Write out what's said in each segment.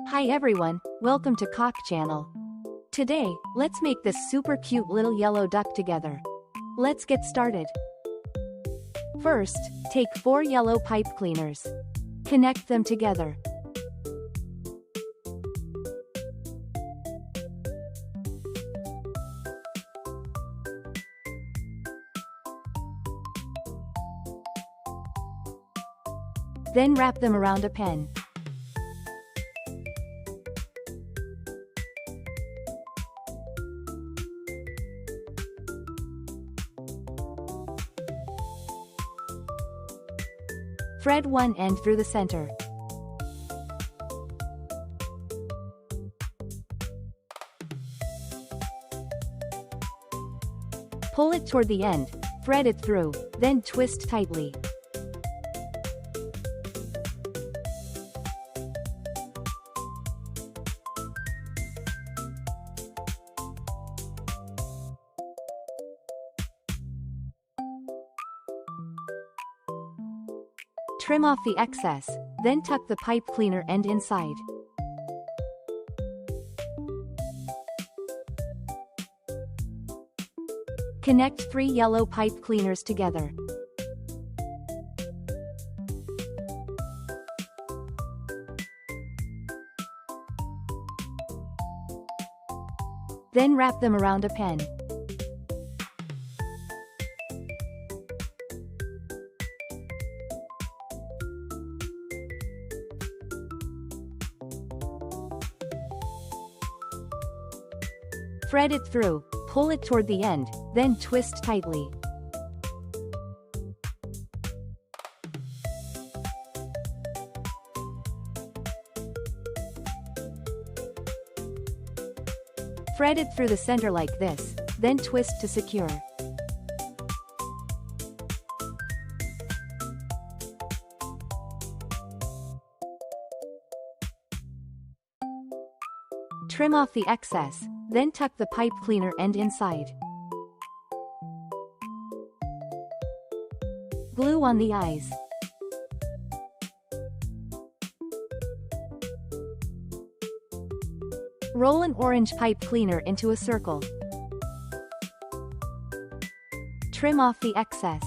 Hi everyone, welcome to Cock Channel. Today, let's make this super cute little yellow duck together. Let's get started. First, take 4 yellow pipe cleaners. Connect them together. Then wrap them around a pen. Thread one end through the center. Pull it toward the end, thread it through, then twist tightly. Trim off the excess, then tuck the pipe cleaner end inside. Connect 3 yellow pipe cleaners together. Then wrap them around a pen. Thread it through, pull it toward the end, then twist tightly. Thread it through the center like this, then twist to secure. Trim off the excess, then tuck the pipe cleaner end inside. Glue on the eyes. Roll an orange pipe cleaner into a circle. Trim off the excess.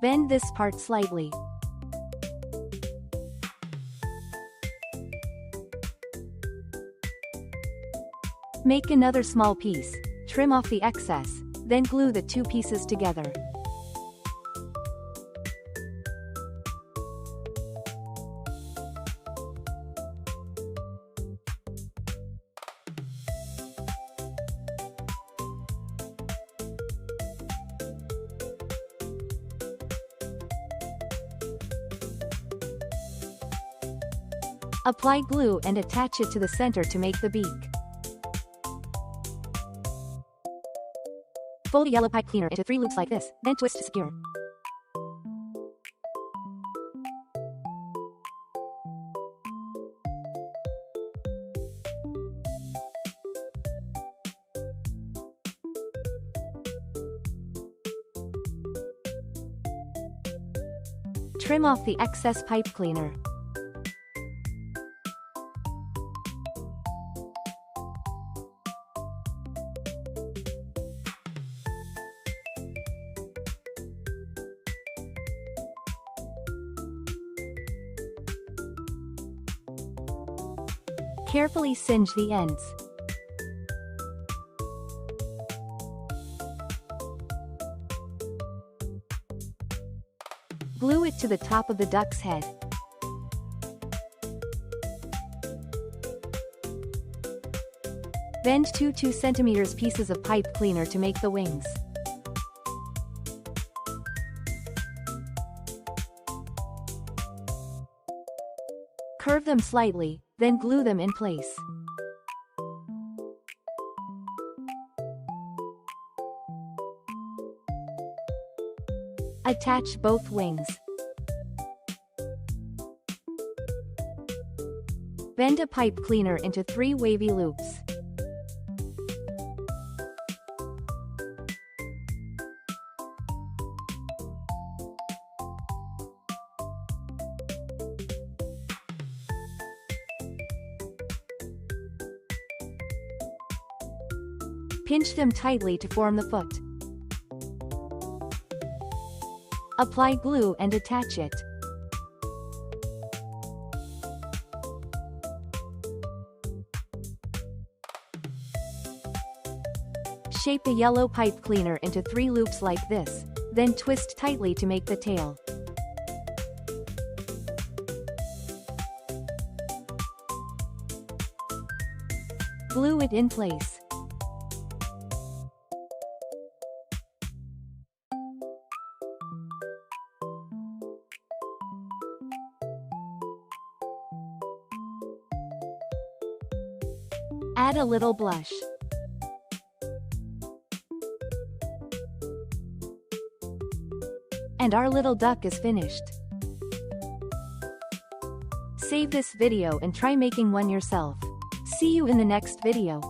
Bend this part slightly. Make another small piece, trim off the excess, then glue the 2 pieces together. Apply glue and attach it to the center to make the beak. Fold a yellow pipe cleaner into 3 loops like this, then twist to secure. Trim off the excess pipe cleaner. Carefully singe the ends. Glue it to the top of the duck's head. Bend 2 2cm pieces of pipe cleaner to make the wings. Curve them slightly, then glue them in place. Attach both wings. Bend a pipe cleaner into 3 wavy loops. Pinch them tightly to form the foot. Apply glue and attach it. Shape a yellow pipe cleaner into 3 loops like this, then twist tightly to make the tail. Glue it in place. Add a little blush. And our little duck is finished. Save this video and try making one yourself. See you in the next video.